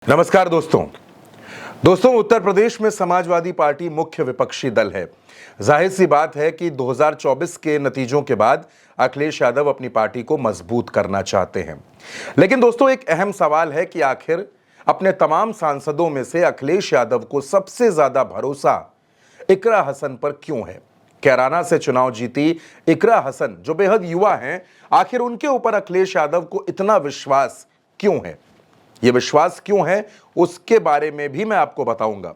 नमस्कार दोस्तों उत्तर प्रदेश में समाजवादी पार्टी मुख्य विपक्षी दल है। जाहिर सी बात है कि 2024 के नतीजों के बाद अखिलेश यादव अपनी पार्टी को मजबूत करना चाहते हैं। लेकिन दोस्तों एक अहम सवाल है कि आखिर अपने तमाम सांसदों में से अखिलेश यादव को सबसे ज्यादा भरोसा इकरा हसन पर क्यों है। कैराना से चुनाव जीती इकरा हसन जो बेहद युवा हैं, आखिर उनके ऊपर अखिलेश यादव को इतना विश्वास क्यों है। यह विश्वास क्यों है उसके बारे में भी मैं आपको बताऊंगा।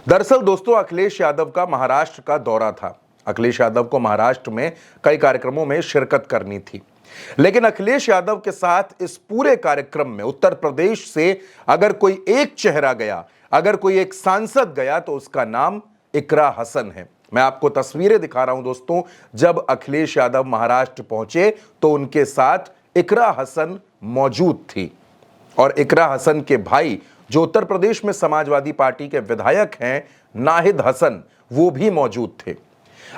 दरअसल दोस्तों अखिलेश यादव का महाराष्ट्र का दौरा था। अखिलेश यादव को महाराष्ट्र में कई कार्यक्रमों में शिरकत करनी थी, लेकिन अखिलेश यादव के साथ इस पूरे कार्यक्रम में उत्तर प्रदेश से अगर कोई एक चेहरा गया, अगर कोई एक सांसद गया तो उसका नाम इकरा हसन है। मैं आपको तस्वीरें दिखा रहा हूं दोस्तों। जब अखिलेश यादव महाराष्ट्र पहुंचे तो उनके साथ इकरा हसन मौजूद थी और इकरा हसन के भाई जो उत्तर प्रदेश में समाजवादी पार्टी के विधायक हैं नाहिद हसन, वो भी मौजूद थे।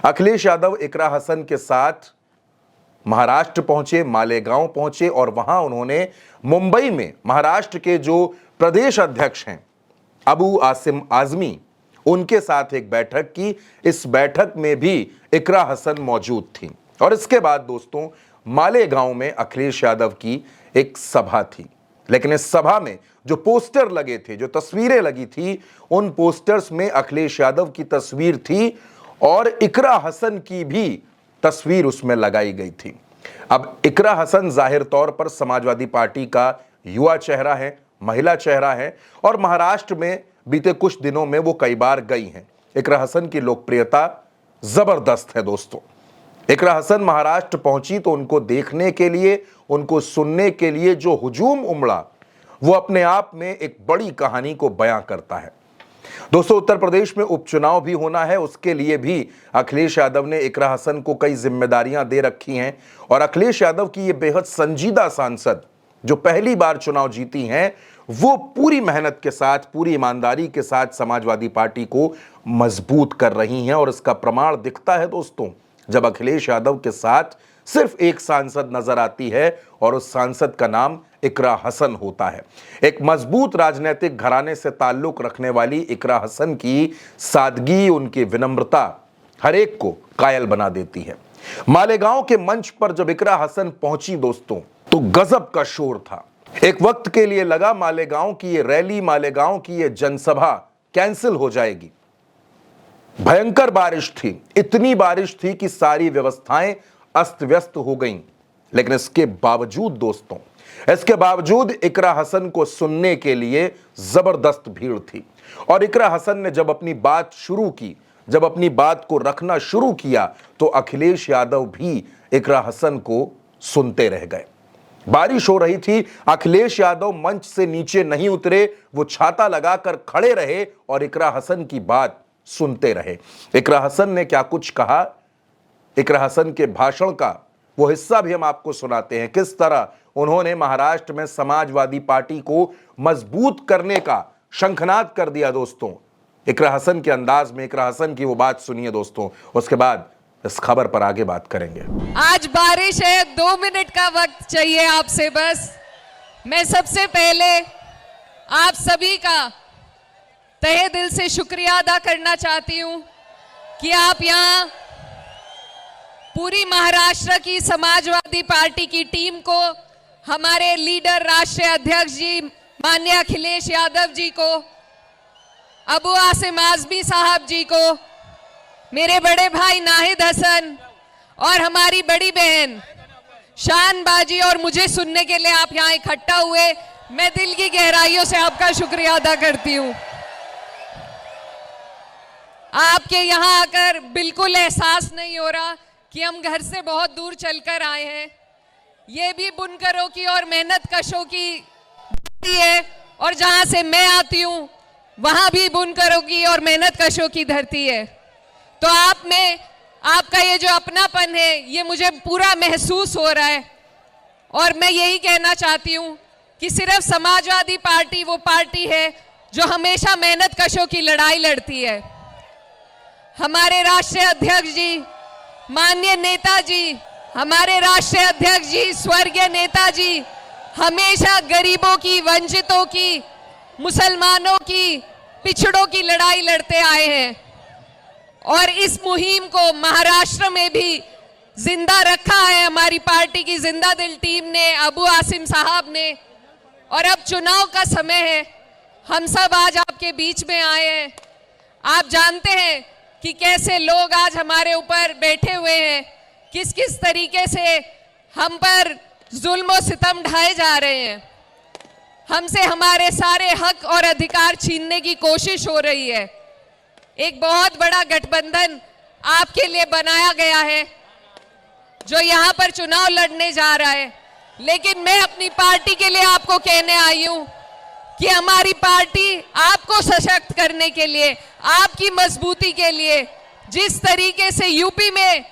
अखिलेश यादव इकरा हसन के साथ महाराष्ट्र पहुंचे, मालेगांव पहुंचे और वहां उन्होंने मुंबई में महाराष्ट्र के जो प्रदेश अध्यक्ष हैं अबू आसिम आजमी, उनके साथ एक बैठक की। इस बैठक में भी इकरा हसन मौजूद थी और इसके बाद दोस्तों मालेगांव में अखिलेश यादव की एक सभा थी। लेकिन इस सभा में जो पोस्टर लगे थे, जो तस्वीरें लगी थी, उन पोस्टर्स में अखिलेश यादव की तस्वीर थी और इकरा हसन की भी तस्वीर उसमें लगाई गई थी। अब इकरा हसन जाहिर तौर पर समाजवादी पार्टी का युवा चेहरा है, महिला चेहरा है और महाराष्ट्र में बीते कुछ दिनों में वो कई बार गई हैं। इकरा हसन की लोकप्रियता जबरदस्त है दोस्तों। इकरा हसन महाराष्ट्र पहुंची तो उनको देखने के लिए, उनको सुनने के लिए जो हुजूम उमड़ा वो अपने आप में एक बड़ी कहानी को बयां करता है। दोस्तों उत्तर प्रदेश में उपचुनाव भी होना है, उसके लिए भी अखिलेश यादव ने इकरा हसन को कई जिम्मेदारियां दे रखी हैं और अखिलेश यादव की ये बेहद संजीदा सांसद जो पहली बार चुनाव जीती हैं, वो पूरी मेहनत के साथ, पूरी ईमानदारी के साथ समाजवादी पार्टी को मजबूत कर रही हैं और इसका प्रमाण दिखता है दोस्तों जब अखिलेश यादव के साथ सिर्फ एक सांसद नजर आती है और उस सांसद का नाम इकरा हसन होता है। एक मजबूत राजनीतिक घराने से ताल्लुक रखने वाली इकरा हसन की सादगी, उनकी विनम्रता हर एक को कायल बना देती है। मालेगांव के मंच पर जब इकरा हसन पहुंची दोस्तों तो गजब का शोर था। एक वक्त के लिए लगा मालेगांव की ये रैली, मालेगांव की ये जनसभा कैंसिल हो जाएगी। भयंकर बारिश थी, इतनी बारिश थी कि सारी व्यवस्थाएं अस्त व्यस्त हो गईं। लेकिन इसके बावजूद दोस्तों, इसके बावजूद इकरा हसन को सुनने के लिए जबरदस्त भीड़ थी और इकरा हसन ने जब अपनी बात शुरू की, जब अपनी बात को रखना शुरू किया तो अखिलेश यादव भी इकरा हसन को सुनते रह गए। बारिश हो रही थी, अखिलेश यादव मंच से नीचे नहीं उतरे, वो छाता लगाकर खड़े रहे और इकरा हसन की बात सुनते रहे। इकरा हसन ने क्या कुछ कहा, इकरा हसन के भाषण का वो हिस्सा भी हम आपको सुनाते हैं। किस तरह उन्होंने महाराष्ट्र में समाजवादी पार्टी को मजबूत करने का शंखनाद कर दिया दोस्तों। इकरा हसन के अंदाज में इकरा हसन की वो बात सुनिए दोस्तों, उसके बाद इस खबर पर आगे बात करेंगे। आज बारिश है, 2 मिनट का वक्त चाहिए आपसे बस। मैं सबसे पहले आप सभी का तहे दिल से शुक्रिया अदा करना चाहती हूं कि आप यहां पूरी महाराष्ट्र की समाजवादी पार्टी की टीम को, हमारे लीडर राष्ट्रीय अध्यक्ष जी माननीय अखिलेश यादव जी को, अबू आसिम आजमी साहब जी को, मेरे बड़े भाई नाहिद हसन और हमारी बड़ी बहन शान बाजी और मुझे सुनने के लिए आप यहां इकट्ठा हुए। मैं दिल की गहराइयों से आपका शुक्रिया अदा करती हूं। आपके यहां आकर बिल्कुल एहसास नहीं हो रहा कि हम घर से बहुत दूर चलकर आए हैं। ये भी बुनकरों की और मेहनत कशों की धरती है और जहां से मैं आती हूं वहां भी बुनकरों की और मेहनत कशों की धरती है। तो आप में आपका ये जो अपनापन है ये मुझे पूरा महसूस हो रहा है और मैं यही कहना चाहती हूं कि सिर्फ समाजवादी पार्टी वो पार्टी है जो हमेशा मेहनत कशों की लड़ाई लड़ती है। हमारे राष्ट्रीय अध्यक्ष जी, माननीय नेताजी, हमारे राष्ट्रीय अध्यक्ष जी, स्वर्गीय नेताजी हमेशा गरीबों की, वंचितों की, मुसलमानों की, पिछड़ों की लड़ाई लड़ते आए हैं और इस मुहिम को महाराष्ट्र में भी जिंदा रखा है हमारी पार्टी की जिंदा दिल टीम ने, अबू आसिम साहब ने। और अब चुनाव का समय है, हम सब आज आपके बीच में आए हैं। आप जानते हैं कि कैसे लोग आज हमारे ऊपर बैठे हुए हैं, किस किस तरीके से हम पर जुल्म और सितम ढाए जा रहे हैं, हमसे हमारे सारे हक और अधिकार छीनने की कोशिश हो रही है। एक बहुत बड़ा गठबंधन आपके लिए बनाया गया है जो यहां पर चुनाव लड़ने जा रहा है, लेकिन मैं अपनी पार्टी के लिए आपको कहने आई हूं कि हमारी पार्टी आपको सशक्त करने के लिए, आपकी मजबूती के लिए जिस तरीके से यूपी में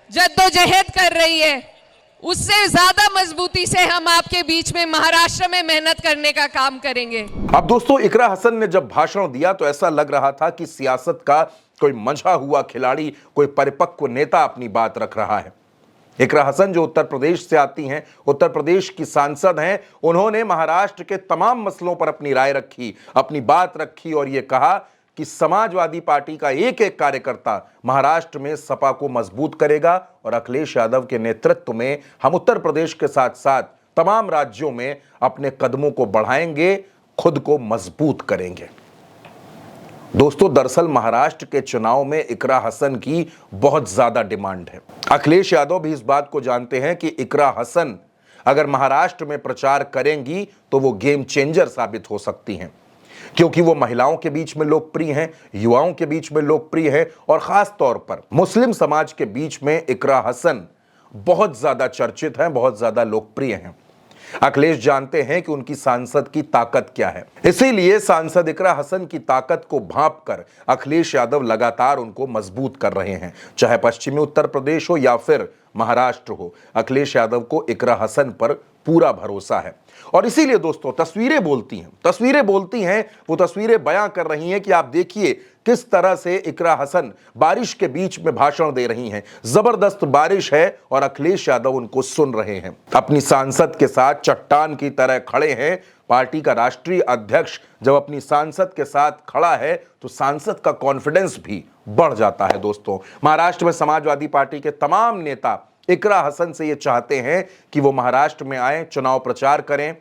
जद्दोजहद कर रही है, उससे ज्यादा मजबूती से हम आपके बीच में महाराष्ट्र में मेहनत करने का काम करेंगे। अब दोस्तों, इकरा हसन ने जब भाषण दिया तो ऐसा लग रहा था कि सियासत का कोई मंझा हुआ खिलाड़ी, कोई परिपक्व नेता अपनी बात रख रहा है। इकरा हसन जो उत्तर प्रदेश से आती हैं, उत्तर प्रदेश की सांसद हैं, उन्होंने महाराष्ट्र के तमाम मसलों पर अपनी राय रखी, अपनी बात रखी और यह कहा कि समाजवादी पार्टी का एक एक कार्यकर्ता महाराष्ट्र में सपा को मजबूत करेगा और अखिलेश यादव के नेतृत्व में हम उत्तर प्रदेश के साथ साथ तमाम राज्यों में अपने कदमों को बढ़ाएंगे, खुद को मजबूत करेंगे। दोस्तों, दरअसल महाराष्ट्र के चुनाव में इकरा हसन की बहुत ज्यादा डिमांड है। अखिलेश यादव भी इस बात को जानते हैं कि इकरा हसन अगर महाराष्ट्र में प्रचार करेंगी तो वो गेम चेंजर साबित हो सकती हैं, क्योंकि वो महिलाओं के बीच में लोकप्रिय हैं, युवाओं के बीच में लोकप्रिय हैं और खास तौर पर मुस्लिम समाज के बीच में इकरा हसन बहुत ज्यादा चर्चित हैं, बहुत ज्यादा लोकप्रिय हैं। अखिलेश जानते हैं कि उनकी सांसद की ताकत क्या है, इसीलिए सांसद इकरा हसन की ताकत को भांपकर अखिलेश यादव लगातार उनको मजबूत कर रहे हैं। चाहे पश्चिमी उत्तर प्रदेश हो या फिर महाराष्ट्र हो, अखिलेश यादव को इकरा हसन पर पूरा भरोसा है। और इसीलिए दोस्तों, तस्वीरें बोलती हैं, वो तस्वीरें बयां कर रही हैं कि आप देखिए किस तरह से इकरा हसन बारिश के बीच में भाषण दे रही हैं। जबरदस्त बारिश है और अखिलेश यादव उनको सुन रहे हैं, अपनी सांसद के साथ चट्टान की तरह खड़े हैं। पार्टी का राष्ट्रीय अध्यक्ष जब अपनी सांसद के साथ खड़ा है तो सांसद का कॉन्फिडेंस भी बढ़ जाता है। दोस्तों, महाराष्ट्र में समाजवादी पार्टी के तमाम नेता इकरा हसन से ये चाहते हैं कि वो महाराष्ट्र में आए, चुनाव प्रचार करें,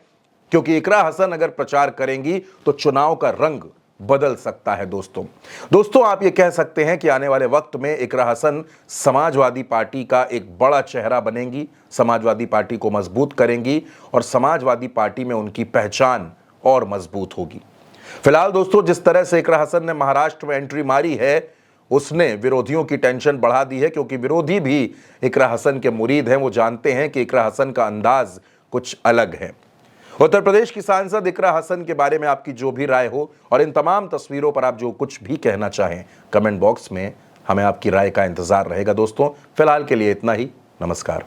क्योंकि इकरा हसन अगर प्रचार करेंगी तो चुनाव का रंग बदल सकता है। दोस्तों, आप ये कह सकते हैं कि आने वाले वक्त में इकरा हसन समाजवादी पार्टी का एक बड़ा चेहरा बनेंगी, समाजवादी पार्टी को मजबूत करेंगी और समाजवादी पार्टी में उनकी पहचान और मजबूत होगी। फिलहाल दोस्तों, जिस तरह से इकरा हसन ने महाराष्ट्र में एंट्री मारी है, उसने विरोधियों की टेंशन बढ़ा दी है, क्योंकि विरोधी भी इकरा हसन के मुरीद हैं। वो जानते हैं कि इकरा हसन का अंदाज कुछ अलग है। उत्तर प्रदेश की सांसद इकरा हसन के बारे में आपकी जो भी राय हो और इन तमाम तस्वीरों पर आप जो कुछ भी कहना चाहें, कमेंट बॉक्स में हमें आपकी राय का इंतजार रहेगा। दोस्तों, फिलहाल के लिए इतना ही। नमस्कार।